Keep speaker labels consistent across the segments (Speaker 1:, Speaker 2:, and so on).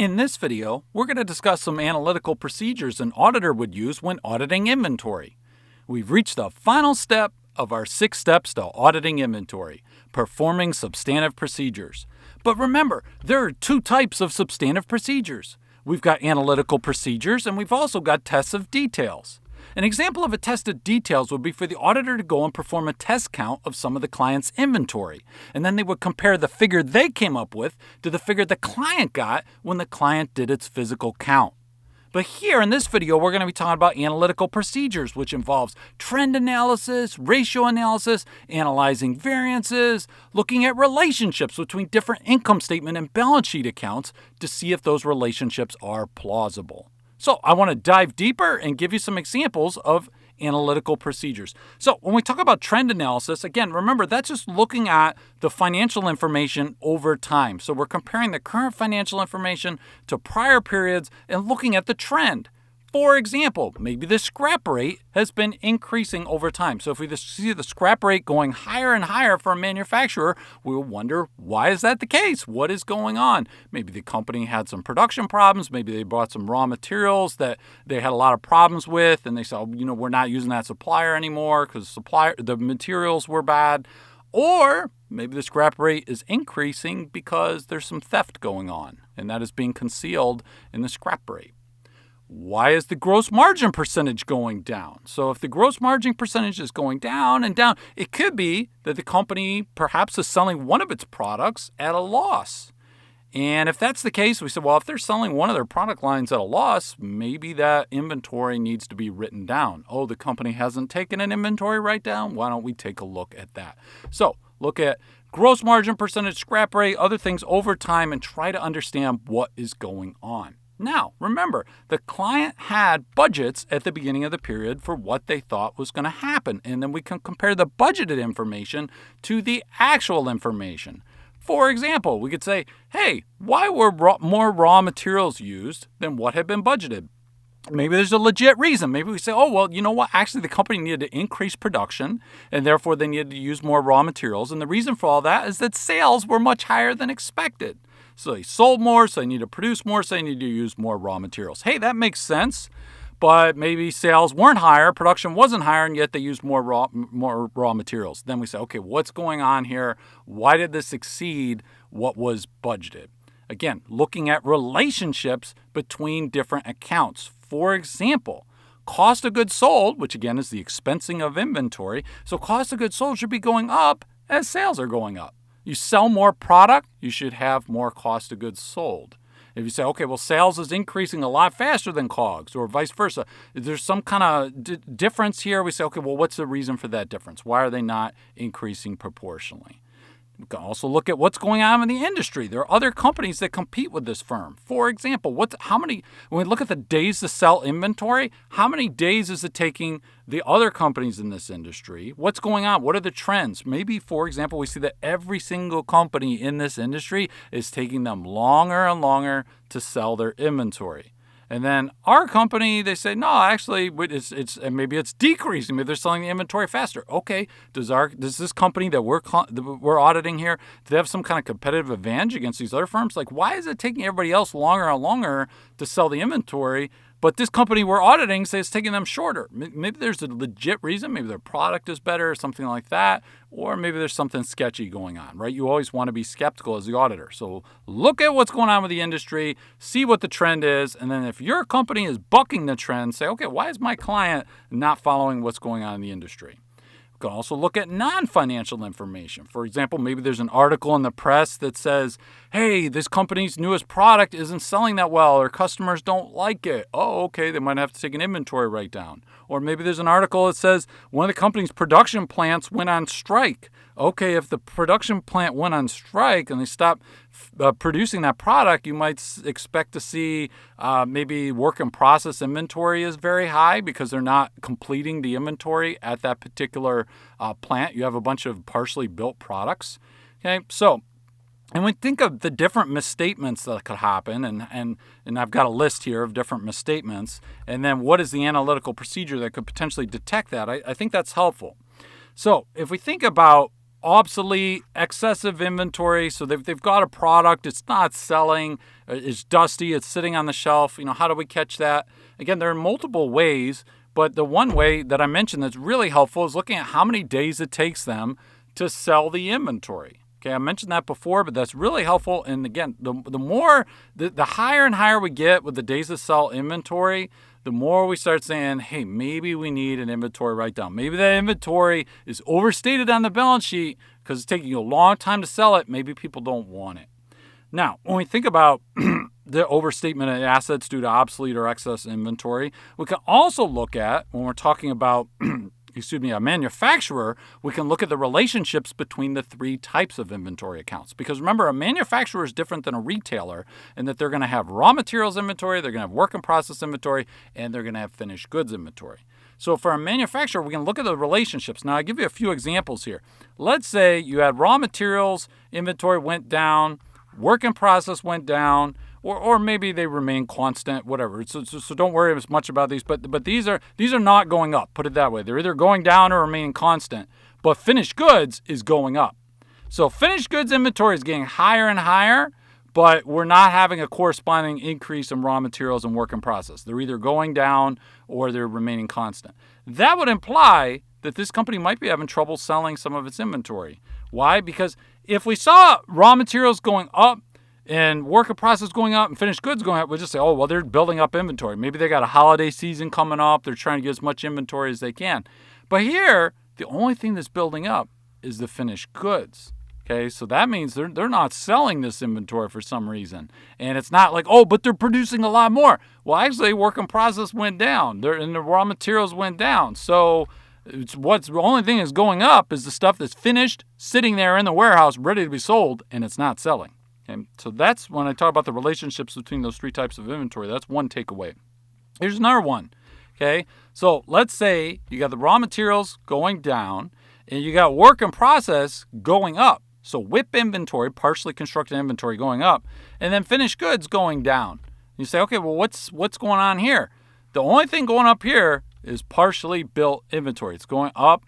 Speaker 1: In this video, we're going to discuss some analytical procedures an auditor would use when auditing inventory. We've reached the final step of our 6 steps to auditing inventory, performing substantive procedures. But remember, there are 2 types of substantive procedures. We've got analytical procedures and we've also got tests of details. An example of a test of details would be for the auditor to go and perform a test count of some of the client's inventory. And then they would compare the figure they came up with to the figure the client got when the client did its physical count. But here in this video, we're going to be talking about analytical procedures, which involves trend analysis, ratio analysis, analyzing variances, looking at relationships between different income statement and balance sheet accounts to see if those relationships are plausible. So I want to dive deeper and give you some examples of analytical procedures. So when we talk about trend analysis, again, remember that's just looking at the financial information over time. So we're comparing the current financial information to prior periods and looking at the trend. For example, maybe the scrap rate has been increasing over time. So if we just see the scrap rate going higher and higher for a manufacturer, we'll wonder, why is that the case? What is going on? Maybe the company had some production problems. Maybe they bought some raw materials that they had a lot of problems with, and they said, we're not using that supplier anymore because the materials were bad. Or maybe the scrap rate is increasing because there's some theft going on, and that is being concealed in the scrap rate. Why is the gross margin percentage going down? So if the gross margin percentage is going down and down, it could be that the company perhaps is selling one of its products at a loss. And if that's the case, we said, well, if they're selling one of their product lines at a loss, maybe that inventory needs to be written down. Oh, the company hasn't taken an inventory write-down? Why don't we take a look at that? So look at gross margin percentage, scrap rate, other things over time, and try to understand what is going on. Now, remember, the client had budgets at the beginning of the period for what they thought was going to happen, and then we can compare the budgeted information to the actual information. For example, we could say, hey, why were more raw materials used than what had been budgeted? Maybe there's a legit reason. Maybe we say, oh, well, you know what? Actually, the company needed to increase production, and therefore they needed to use more raw materials. And the reason for all that is that sales were much higher than expected. So they sold more, so they need to produce more, so they need to use more raw materials. Hey, that makes sense, but maybe sales weren't higher, production wasn't higher, and yet they used more raw materials. Then we say, okay, what's going on here? Why did this exceed what was budgeted? Again, looking at relationships between different accounts. For example, cost of goods sold, which again is the expensing of inventory, so cost of goods sold should be going up as sales are going up. You sell more product, you should have more cost of goods sold. If you say, okay, well, sales is increasing a lot faster than COGS, or vice versa, if there's some kind of difference here, we say, okay, well, what's the reason for that difference? Why are they not increasing proportionally? We can also look at what's going on in the industry. There are other companies that compete with this firm. For example, when we look at the days to sell inventory, how many days is it taking the other companies in this industry? What's going on? What are the trends? Maybe, for example, we see that every single company in this industry is taking them longer and longer to sell their inventory. And then our company, they say, no, actually, maybe it's decreasing. Maybe they're selling the inventory faster. Okay, does this company that we're auditing here, do they have some kind of competitive advantage against these other firms? Like, why is it taking everybody else longer and longer to sell the inventory, but this company we're auditing says it's taking them shorter? Maybe there's a legit reason. Maybe their product is better or something like that. Or maybe there's something sketchy going on, right? You always want to be skeptical as the auditor. So look at what's going on with the industry, see what the trend is, and then if your company is bucking the trend, say, okay, why is my client not following what's going on in the industry? We can also look at non-financial information. For example, maybe there's an article in the press that says, hey, this company's newest product isn't selling that well, or customers don't like it. Oh, okay, they might have to take an inventory write-down. Or maybe there's an article that says one of the company's production plants went on strike. Okay, if the production plant went on strike and they stopped producing that product, you might expect to see maybe work in process inventory is very high because they're not completing the inventory at that particular plant. You have a bunch of partially built products. Okay, so and we think of the different misstatements that could happen, and I've got a list here of different misstatements, and then what is the analytical procedure that could potentially detect that? I think that's helpful. So if we think about obsolete, excessive inventory. So they've got a product, it's not selling, it's dusty, it's sitting on the shelf. How do we catch that? Again, there are multiple ways, but the one way that I mentioned that's really helpful is looking at how many days it takes them to sell the inventory. Okay, I mentioned that before, but that's really helpful. And again, the higher and higher we get with the days to sell inventory, the more we start saying, hey, maybe we need an inventory write-down. Maybe that inventory is overstated on the balance sheet because it's taking you a long time to sell it. Maybe people don't want it. Now, when we think about the overstatement of assets due to obsolete or excess inventory, we can also look at, when we're talking about a manufacturer, we can look at the relationships between the three types of inventory accounts. Because remember, a manufacturer is different than a retailer in that they're going to have raw materials inventory, they're going to have work in process inventory, and they're going to have finished goods inventory. So for a manufacturer, we can look at the relationships. Now, I'll give you a few examples here. Let's say you had raw materials inventory went down, work in process went down, or maybe they remain constant, whatever. So don't worry as much about these. But these are not going up. Put it that way. They're either going down or remaining constant. But finished goods is going up. So finished goods inventory is getting higher and higher, but we're not having a corresponding increase in raw materials and work in process. They're either going down or they're remaining constant. That would imply that this company might be having trouble selling some of its inventory. Why? Because if we saw raw materials going up, and work in process going up and finished goods going up, we'll just say, oh, well, they're building up inventory. Maybe they got a holiday season coming up. They're trying to get as much inventory as they can. But here, the only thing that's building up is the finished goods. Okay, so that means they're not selling this inventory for some reason. And it's not like, oh, but they're producing a lot more. Well, actually, work in process went down. And the raw materials went down. So the only thing that's going up is the stuff that's finished, sitting there in the warehouse, ready to be sold, and it's not selling. Okay, so that's when I talk about the relationships between those three types of inventory. That's one takeaway. Here's another one. Okay, so let's say you got the raw materials going down and you got work in process going up. So WIP inventory, partially constructed inventory going up, and then finished goods going down. You say, okay, well, what's going on here? The only thing going up here is partially built inventory. It's going up,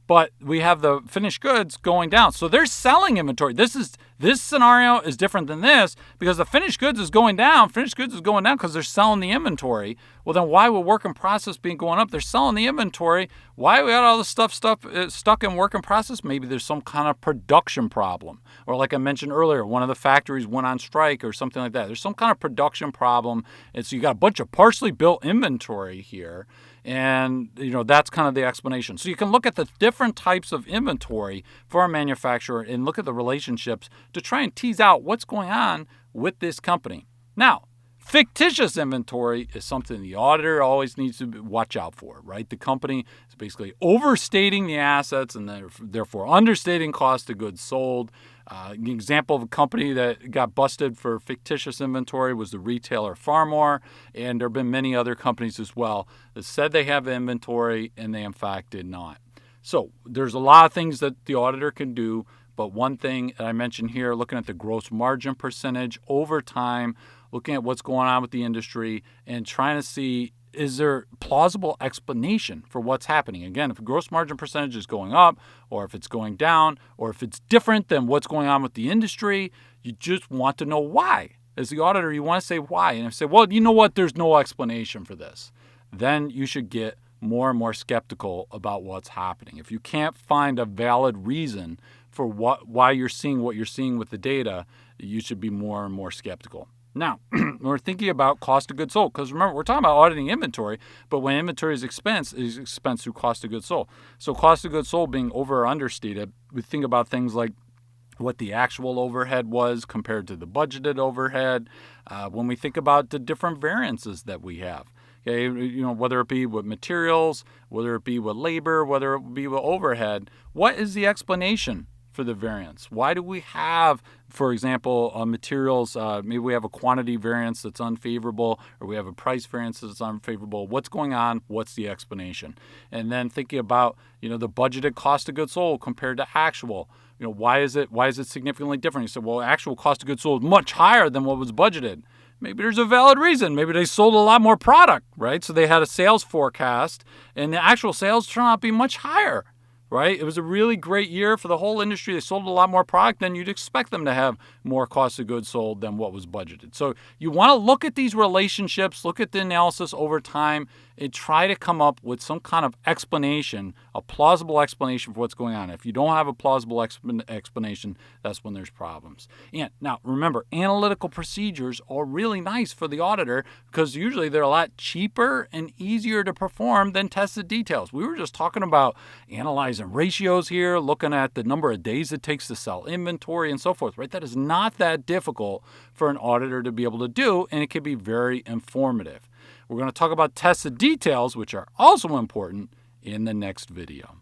Speaker 1: but we have the finished goods going down. So they're selling inventory. This scenario is different than this because the finished goods is going down. Finished goods is going down because they're selling the inventory. Well, then why would work in process be going up? They're selling the inventory. Why we got all this stuff stuck in work in process? Maybe there's some kind of production problem. Or like I mentioned earlier, one of the factories went on strike or something like that. There's some kind of production problem. And so you got a bunch of partially built inventory here. And, that's kind of the explanation. So you can look at the different types of inventory for a manufacturer and look at the relationships to try and tease out what's going on with this company. Now, fictitious inventory is something the auditor always needs to watch out for, right? The company is basically overstating the assets and therefore understating cost of goods sold. An example of a company that got busted for fictitious inventory was the retailer Farmore, and there have been many other companies as well that said they have inventory and they in fact did not. So there's a lot of things that the auditor can do, but one thing that I mentioned here, looking at the gross margin percentage over time, looking at what's going on with the industry and trying to see, is there plausible explanation for what's happening? Again, if the gross margin percentage is going up or if it's going down or if it's different than what's going on with the industry, you just want to know why. As the auditor, you want to say why. And if you say, well, you know what, there's no explanation for this, then you should get more and more skeptical about what's happening. If you can't find a valid reason for why you're seeing what you're seeing with the data, you should be more and more skeptical. Now, we're thinking about cost of goods sold, because remember, we're talking about auditing inventory, but when inventory is expense through cost of goods sold. So cost of goods sold being over or understated, we think about things like what the actual overhead was compared to the budgeted overhead. When we think about the different variances that we have, okay, whether it be with materials, whether it be with labor, whether it be with overhead, what is the explanation for the variance? Why do we have, for example, materials, maybe we have a quantity variance that's unfavorable, or we have a price variance that's unfavorable. What's going on? What's the explanation? And then thinking about, the budgeted cost of goods sold compared to actual. Why is it significantly different? You said, well, actual cost of goods sold is much higher than what was budgeted. Maybe there's a valid reason. Maybe they sold a lot more product, right? So they had a sales forecast, and the actual sales turned out to be much higher right? It was a really great year for the whole industry. They sold a lot more product than you'd expect them to have more cost of goods sold than what was budgeted. So you want to look at these relationships, look at the analysis over time, and try to come up with some kind of explanation, a plausible explanation for what's going on. If you don't have a plausible explanation, that's when there's problems. And now remember, analytical procedures are really nice for the auditor because usually they're a lot cheaper and easier to perform than tested details. We were just talking about analyzing ratios here, looking at the number of days it takes to sell inventory and so forth, right? That is not that difficult for an auditor to be able to do, and it can be very informative. We're going to talk about tested details, which are also important, in the next video.